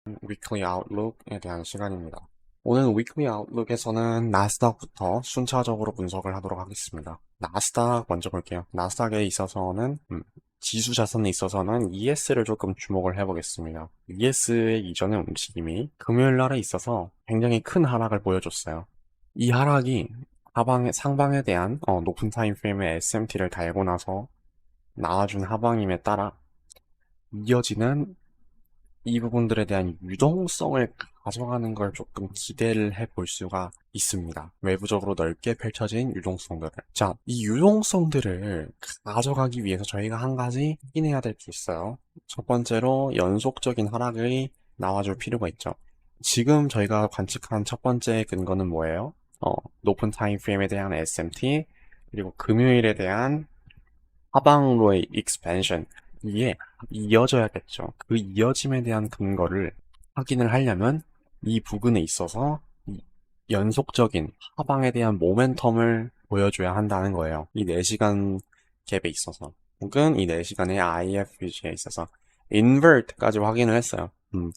위클리 아웃룩에 대한 시간입니다. 오늘 위클리 아웃룩에서는 나스닥부터 순차적으로 분석을 하도록 하겠습니다. 나스닥 먼저 볼게요. 나스닥에 있어서는 지수 자산에 있어서는 ES를 조금 주목을 해보겠습니다. ES의 이전의 움직임이 금요일 날에 있어서 굉장히 큰 하락을 보여줬어요. 이 하락이 상방에 대한 높은 타임프레임의 SMT를 달고 나서 나와준 하방임에 따라 이어지는 이 부분들에 대한 유동성을 가져가는 걸 조금 기대를 해볼 수가 있습니다. 외부적으로 넓게 펼쳐진 유동성들을. 자, 이 유동성들을 가져가기 위해서 저희가 한 가지 확인해야 될 게 있어요. 첫 번째로 연속적인 하락이 나와줄 필요가 있죠. 지금 저희가 관측한 첫 번째 근거는 뭐예요? 높은 타임프레임에 대한 SMT, 그리고 금요일에 대한 하방으로의 익스펜션, 이게 이어져야겠죠. 그 이어짐에 대한 근거를 확인을 하려면 이 부분에 있어서 연속적인 하방에 대한 모멘텀을 보여줘야 한다는 거예요. 이 4시간 갭에 있어서 혹은 이 4시간의 IFG에 있어서 인버트까지 확인을 했어요.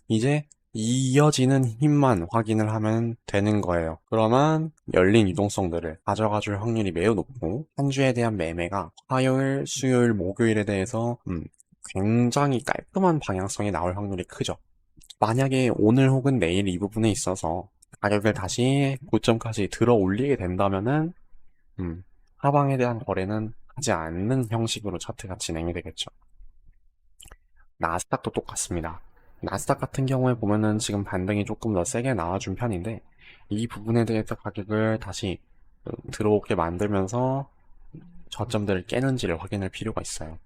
이제 이어지는 힘만 확인을 하면 되는 거예요. 그러면 열린 유동성들을 가져가 줄 확률이 매우 높고 한 주에 대한 매매가 화요일, 수요일, 목요일에 대해서 굉장히 깔끔한 방향성이 나올 확률이 크죠. 만약에 오늘 혹은 내일 이 부분에 있어서 가격을 다시 고점까지 들어 올리게 된다면은 하방에 대한 거래는 하지 않는 형식으로 차트가 진행이 되겠죠. 나스닥도 똑같습니다. 나스닥 같은 경우에 보면은 지금 반등이 조금 더 세게 나와준 편인데 이 부분에 대해서 가격을 다시 들어오게 만들면서 저점들을 깨는지를 확인할 필요가 있어요.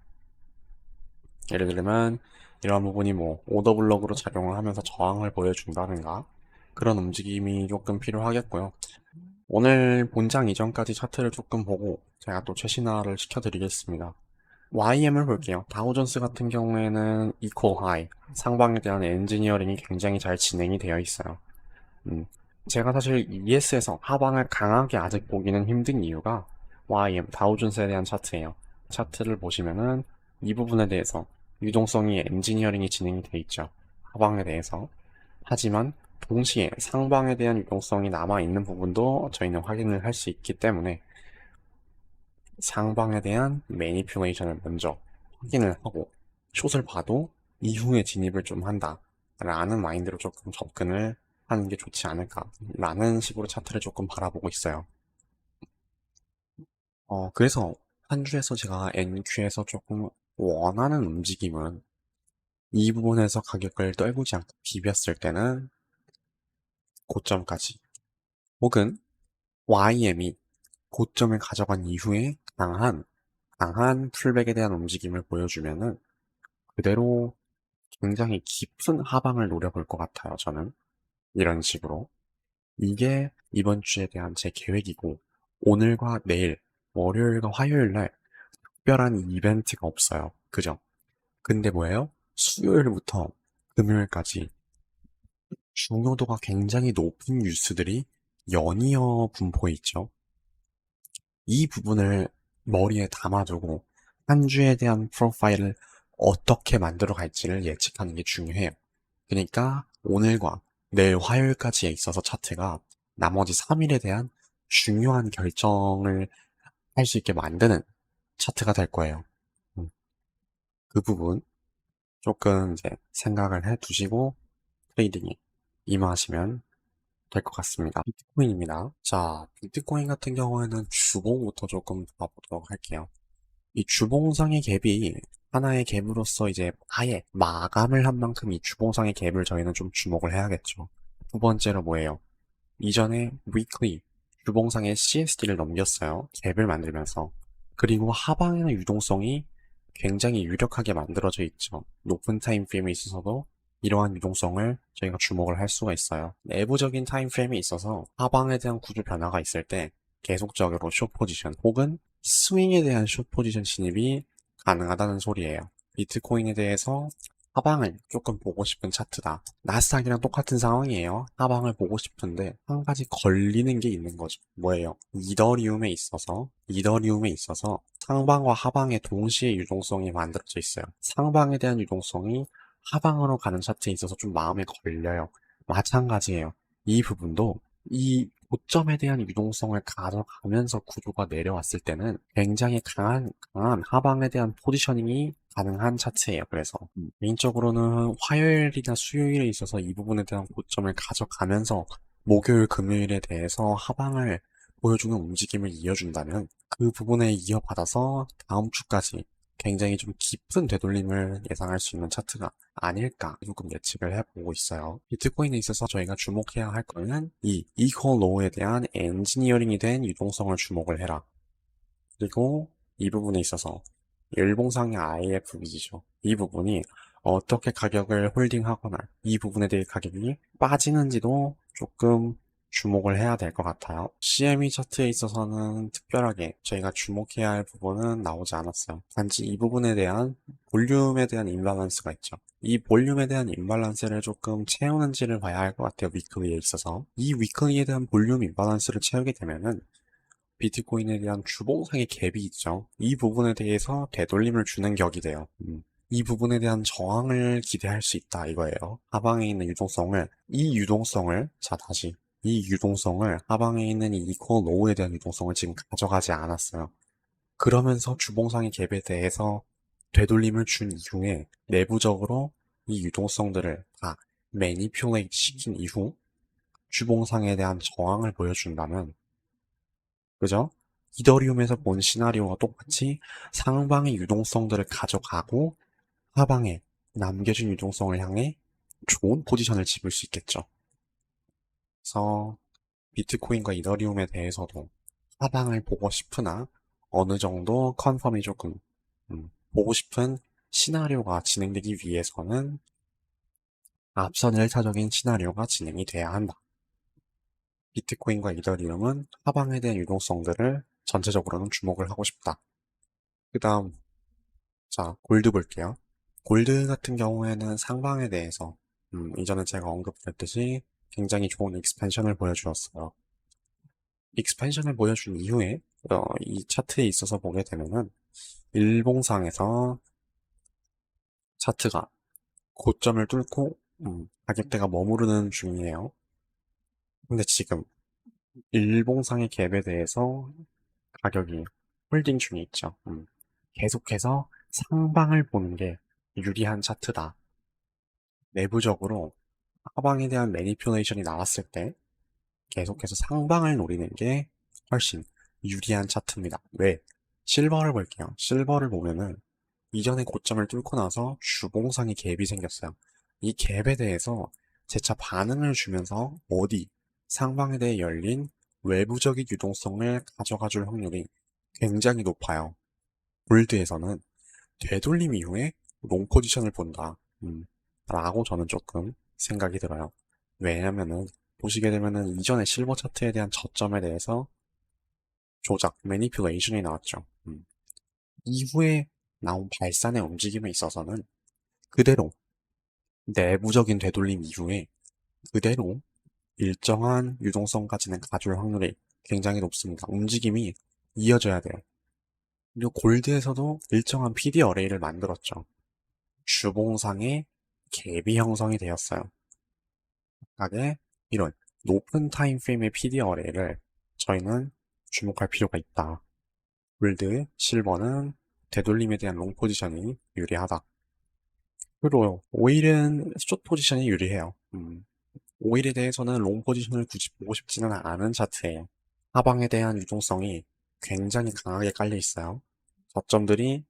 예를 들면 이러한 부분이 뭐 오더블럭으로 작용을 하면서 저항을 보여준다든가 그런 움직임이 조금 필요하겠고요. 오늘 본장 이전까지 차트를 조금 보고 제가 또 최신화를 시켜드리겠습니다. YM을 볼게요. 다우존스 같은 경우에는 이퀄 하이, 상방에 대한 엔지니어링이 굉장히 잘 진행이 되어 있어요. 제가 사실 ES에서 하방을 강하게 아직 보기는 힘든 이유가 YM, 다우존스에 대한 차트예요. 차트를 보시면은 이 부분에 대해서 유동성이 엔지니어링이 진행이 되어 있죠. 하방에 대해서. 하지만 동시에 상방에 대한 유동성이 남아있는 부분도 저희는 확인을 할 수 있기 때문에 상방에 대한 매니플레이션을 먼저 확인을 하고 숏을 봐도 이후에 진입을 좀 한다 라는 마인드로 조금 접근을 하는 게 좋지 않을까 라는 식으로 차트를 조금 바라보고 있어요. 그래서 한 주에서 제가 NQ에서 조금 원하는 움직임은 이 부분에서 가격을 떨구지 않고 비볐을 때는 고점까지 혹은 YM이 고점을 가져간 이후에 강한 풀백에 대한 움직임을 보여주면은 그대로 굉장히 깊은 하방을 노려볼 것 같아요, 저는. 이런 식으로. 이게 이번 주에 대한 제 계획이고, 오늘과 내일, 월요일과 화요일 날 특별한 이벤트가 없어요. 그죠? 근데 뭐예요? 수요일부터 금요일까지 중요도가 굉장히 높은 뉴스들이 연이어 분포해 있죠. 이 부분을 머리에 담아두고 한 주에 대한 프로파일을 어떻게 만들어 갈지를 예측하는 게 중요해요. 그러니까 오늘과 내일 화요일까지에 있어서 차트가 나머지 3일에 대한 중요한 결정을 할 수 있게 만드는 차트가 될 거예요. 그 부분 조금 이제 생각을 해 두시고 트레이딩에 임하시면 될 것 같습니다. 비트코인입니다. 자, 비트코인 같은 경우에는 주봉부터 조금 봐보도록 할게요. 이 주봉상의 갭이 하나의 갭으로서 이제 아예 마감을 한 만큼 이 주봉상의 갭을 저희는 좀 주목을 해야겠죠. 두 번째로 뭐예요? 이전에 weekly 주봉상의 CSD를 넘겼어요. 갭을 만들면서. 그리고 하방에는 유동성이 굉장히 유력하게 만들어져 있죠. 높은 타임프레임에 있어서도 이러한 유동성을 저희가 주목을 할 수가 있어요. 내부적인 타임프레임에 있어서 하방에 대한 구조 변화가 있을 때 계속적으로 숏 포지션 혹은 스윙에 대한 숏 포지션 진입이 가능하다는 소리예요. 비트코인에 대해서 하방을 조금 보고 싶은 차트다. 나스닥이랑 똑같은 상황이에요. 하방을 보고 싶은데 한 가지 걸리는 게 있는 거죠. 뭐예요? 이더리움에 있어서 상방과 하방의 동시에 유동성이 만들어져 있어요. 상방에 대한 유동성이 하방으로 가는 차트에 있어서 좀 마음에 걸려요. 마찬가지예요. 이 부분도 이 고점에 대한 유동성을 가져가면서 구조가 내려왔을 때는 굉장히 강한 하방에 대한 포지셔닝이 가능한 차트예요. 그래서 개인적으로는 화요일이나 수요일에 있어서 이 부분에 대한 고점을 가져가면서 목요일, 금요일에 대해서 하방을 보여주는 움직임을 이어준다면 그 부분에 이어받아서 다음 주까지 굉장히 좀 깊은 되돌림을 예상할 수 있는 차트가 아닐까 조금 예측을 해보고 있어요. 비트코인에 있어서 저희가 주목해야 할 거는 이 이퀄 로우에 대한 엔지니어링이 된 유동성을 주목을 해라. 그리고 이 부분에 있어서 일봉상의 IFB죠. 이 부분이 어떻게 가격을 홀딩하거나 이 부분에 대해 가격이 빠지는지도 조금 주목을 해야 될 것 같아요. CME 차트에 있어서는 특별하게 저희가 주목해야 할 부분은 나오지 않았어요. 단지 이 부분에 대한 볼륨에 대한 임밸런스가 있죠. 이 볼륨에 대한 임밸런스를 조금 채우는지를 봐야 할 것 같아요. 위클리에 있어서. 이 위클리에 대한 볼륨 임밸런스를 채우게 되면은 비트코인에 대한 주봉상의 갭이 있죠. 이 부분에 대해서 되돌림을 주는 격이 돼요. 이 부분에 대한 저항을 기대할 수 있다 이거예요. 하방에 있는 유동성을, 자 다시 이 유동성을 하방에 있는 이 이퀄 로우에 대한 유동성을 지금 가져가지 않았어요. 그러면서 주봉상의 갭에 대해서 되돌림을 준 이후에 내부적으로 이 유동성들을 다 매니퓰레이트 시킨 이후 주봉상에 대한 저항을 보여준다면 그죠? 이더리움에서 본 시나리오와 똑같이 상방의 유동성들을 가져가고 하방에 남겨진 유동성을 향해 좋은 포지션을 집을 수 있겠죠. 그래서 비트코인과 이더리움에 대해서도 하방을 보고 싶으나 어느 정도 컨펌이 조금 보고 싶은 시나리오가 진행되기 위해서는 앞선 1차적인 시나리오가 진행이 돼야 한다. 비트코인과 이더리움은 하방에 대한 유동성들을 전체적으로는 주목을 하고 싶다. 그 다음, 자, 골드 볼게요. 골드 같은 경우에는 상방에 대해서, 이전에 제가 언급했듯이 굉장히 좋은 익스펜션을 보여주었어요. 익스펜션을 보여준 이후에, 이 차트에 있어서 보게 되면은, 일봉상에서 차트가 고점을 뚫고, 가격대가 머무르는 중이에요. 근데 지금, 일봉상의 갭에 대해서 가격이 홀딩 중에 있죠. 계속해서 상방을 보는 게 유리한 차트다. 내부적으로 하방에 대한 매니플레이션이 나왔을 때 계속해서 상방을 노리는 게 훨씬 유리한 차트입니다. 왜? 실버를 볼게요. 실버를 보면은 이전에 고점을 뚫고 나서 주봉상의 갭이 생겼어요. 이 갭에 대해서 재차 반응을 주면서 상방에 대해 열린 외부적인 유동성을 가져가 줄 확률이 굉장히 높아요. 골드에서는 되돌림 이후에 롱 포지션을 본다. 라고 저는 조금 생각이 들어요. 왜냐면은 보시게 되면은 이전에 실버 차트에 대한 저점에 대해서 조작, 매니플레이션이 나왔죠. 이후에 나온 발산의 움직임에 있어서는 그대로 내부적인 되돌림 이후에 그대로 일정한 유동성까지는 가져올 확률이 굉장히 높습니다. 움직임이 이어져야 돼요. 그리고 골드에서도 일정한 PD 어레이를 만들었죠. 주봉상의 갭이 형성이 되었어요. 각각의 이런 높은 타임프레임의 PD 어레이를 저희는 주목할 필요가 있다. 골드, 실버는 되돌림에 대한 롱 포지션이 유리하다. 그리고 오일은 숏 포지션이 유리해요. 오일에 대해서는 롱 포지션을 굳이 보고 싶지는 않은 차트예요. 하방에 대한 유동성이 굉장히 강하게 깔려 있어요. 저점들이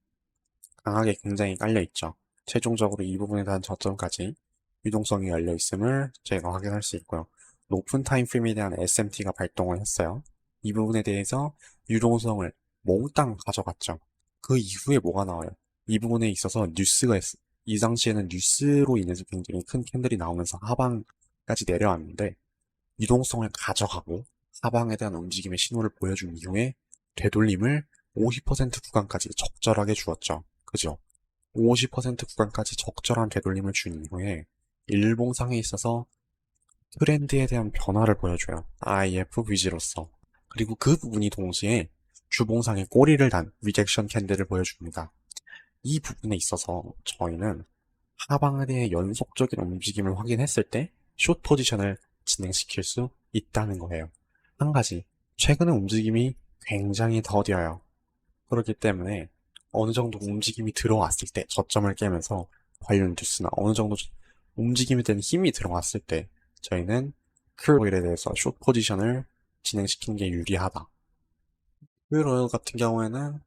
강하게 굉장히 깔려 있죠. 최종적으로 이 부분에 대한 저점까지 유동성이 열려 있음을 저희가 확인할 수 있고요. 높은 타임프레임에 대한 SMT가 발동을 했어요. 이 부분에 대해서 유동성을 몽땅 가져갔죠. 그 이후에 뭐가 나와요? 이 부분에 있어서 이 당시에는 뉴스로 인해서 굉장히 큰 캔들이 나오면서 하방까지 내려왔는데 유동성을 가져가고 하방에 대한 움직임의 신호를 보여준 이후에 되돌림을 50% 구간까지 적절하게 주었죠. 그죠? 50% 구간까지 적절한 되돌림을 준 이후에 일봉상에 있어서 트렌드에 대한 변화를 보여줘요. IFVG로서. 그리고 그 부분이 동시에 주봉상의 꼬리를 단 리젝션 캔들을 보여줍니다. 이 부분에 있어서 저희는 하방에 대해 연속적인 움직임을 확인했을 때 숏 포지션을 진행시킬 수 있다는 거예요. 한 가지, 최근의 움직임이 굉장히 더뎌요. 그렇기 때문에 어느 정도 움직임이 들어왔을 때 저점을 깨면서 관련 뉴스나 어느 정도 움직임에 대한 힘이 들어왔을 때 저희는 크루일에 대해서 숏 포지션을 진행시키는 게 유리하다. 크루일 같은 경우에는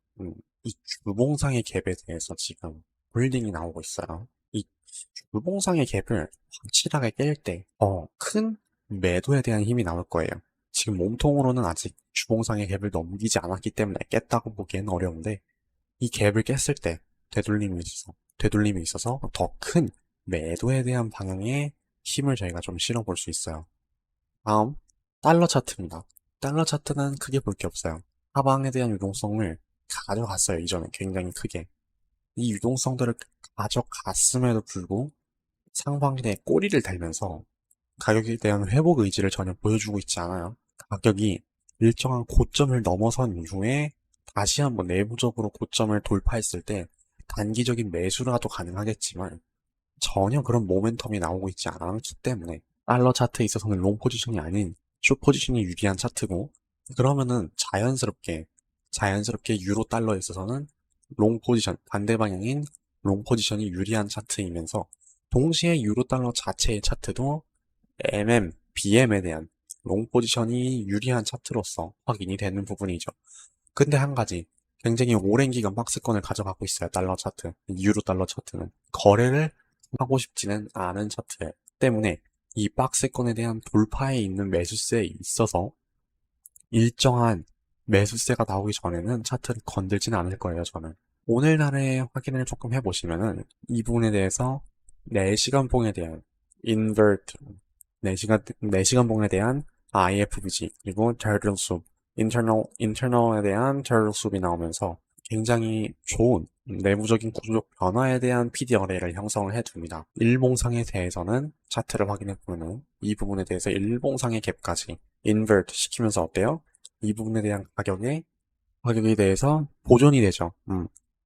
이 주봉상의 갭에 대해서 지금 홀딩이 나오고 있어요. 이 주봉상의 갭을 확실하게 깰 때 큰 매도에 대한 힘이 나올 거예요. 지금 몸통으로는 아직 주봉상의 갭을 넘기지 않았기 때문에 깼다고 보기에는 어려운데 이 갭을 깼을 때 되돌림이 있어서 더 큰 매도에 대한 방향의 힘을 저희가 좀 실어볼 수 있어요. 다음, 달러 차트입니다. 달러 차트는 크게 볼 게 없어요. 하방에 대한 유동성을 가져갔어요. 이전에 굉장히 크게. 이 유동성들을 가져갔음에도 불구하고 상방에 꼬리를 달면서 가격에 대한 회복 의지를 전혀 보여주고 있지 않아요. 가격이 일정한 고점을 넘어선 이후에 다시 한번 내부적으로 고점을 돌파했을 때 단기적인 매수라도 가능하겠지만 전혀 그런 모멘텀이 나오고 있지 않기 때문에 달러 차트에 있어서는 롱 포지션이 아닌 숏 포지션이 유리한 차트고 그러면은 자연스럽게 유로 달러에 있어서는 롱 포지션 반대 방향인 롱 포지션이 유리한 차트이면서 동시에 유로 달러 자체의 차트도 BM에 대한 롱 포지션이 유리한 차트로서 확인이 되는 부분이죠. 근데 한 가지, 굉장히 오랜 기간 박스권을 가져가고 있어요. 달러 차트, 유로 달러 차트는. 거래를 하고 싶지는 않은 차트 때문에 이 박스권에 대한 돌파에 있는 매수세에 있어서 일정한 매수세가 나오기 전에는 차트를 건들지는 않을 거예요, 저는. 오늘날의 확인을 조금 해보시면은 이 부분에 대해서 4시간 봉에 대한 invert 4시간 봉에 대한 IFBG 그리고 turtle soup internal에 대한 turtle soup이 나오면서 굉장히 좋은 내부적인 구조적 변화에 대한 PD 어레이를 형성을 해둡니다. 일봉상에 대해서는 차트를 확인해보면 이 부분에 대해서 일봉상의 갭까지 invert 시키면서 어때요? 이 부분에 대한 가격에 대해서 보존이 되죠.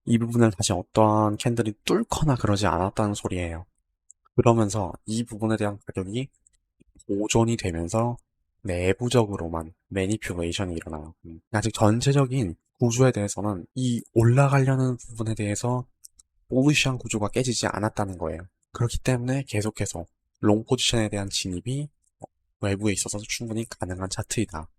이 부분을 다시 어떠한 캔들이 뚫거나 그러지 않았다는 소리예요. 그러면서 이 부분에 대한 가격이 보존이 되면서 내부적으로만 매니퓨레이션이 일어나요. 아직 전체적인 구조에 대해서는 이 올라가려는 부분에 대해서 bullish 구조가 깨지지 않았다는 거예요. 그렇기 때문에 계속해서 롱 포지션에 대한 진입이 외부에 있어서 충분히 가능한 차트이다.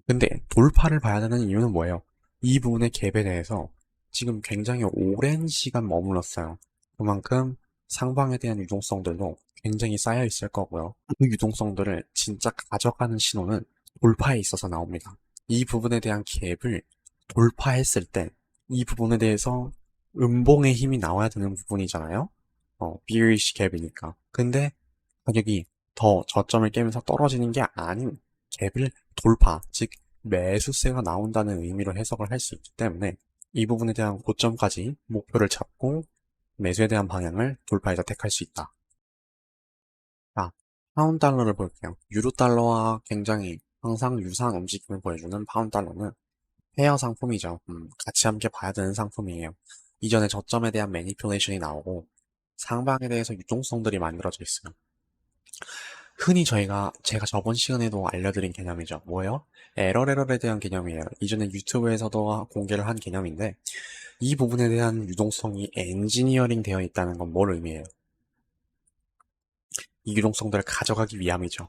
근데 돌파를 봐야 되는 이유는 뭐예요? 이 부분의 갭에 대해서 지금 굉장히 오랜 시간 머물렀어요. 그만큼 상방에 대한 유동성들도 굉장히 쌓여 있을 거고요. 그 유동성들을 진짜 가져가는 신호는 돌파에 있어서 나옵니다. 이 부분에 대한 갭을 돌파했을 때 이 부분에 대해서 음봉의 힘이 나와야 되는 부분이잖아요. bearish 갭이니까. 근데 가격이 더 저점을 깨면서 떨어지는 게 아닌 갭을 돌파, 즉 매수세가 나온다는 의미로 해석을 할 수 있기 때문에 이 부분에 대한 고점까지 목표를 잡고 매수에 대한 방향을 돌파해서 택할 수 있다. 자, 파운드 달러를 볼게요. 유로 달러와 굉장히 항상 유사한 움직임을 보여주는 파운드 달러는 페어 상품이죠. 같이 함께 봐야 되는 상품이에요. 이전에 저점에 대한 매니플레이션이 나오고 상방에 대해서 유동성들이 만들어져 있어요. 흔히 제가 저번 시간에도 알려드린 개념이죠. 뭐예요? 에러에 대한 개념이에요. 이전에 유튜브에서도 공개를 한 개념인데 이 부분에 대한 유동성이 엔지니어링 되어 있다는 건 뭘 의미해요? 이 유동성들을 가져가기 위함이죠.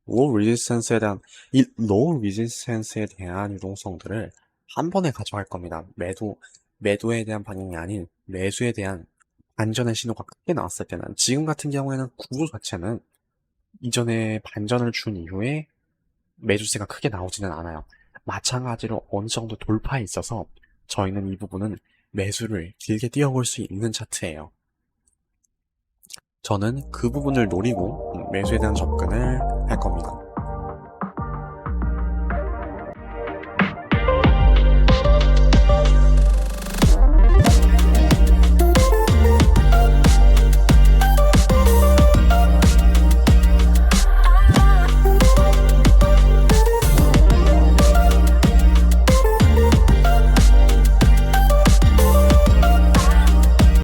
이 low resistance에 대한 유동성들을 한 번에 가져갈 겁니다. 매도에 대한 방향이 아닌 매수에 대한 반전의 신호가 크게 나왔을 때는 지금 같은 경우에는 구조 자체는 이전에 반전을 준 이후에 매수세가 크게 나오지는 않아요. 마찬가지로 어느 정도 돌파에 있어서 저희는 이 부분은 매수를 길게 뛰어볼 수 있는 차트예요. 저는 그 부분을 노리고 매수에 대한 접근을 할 겁니다.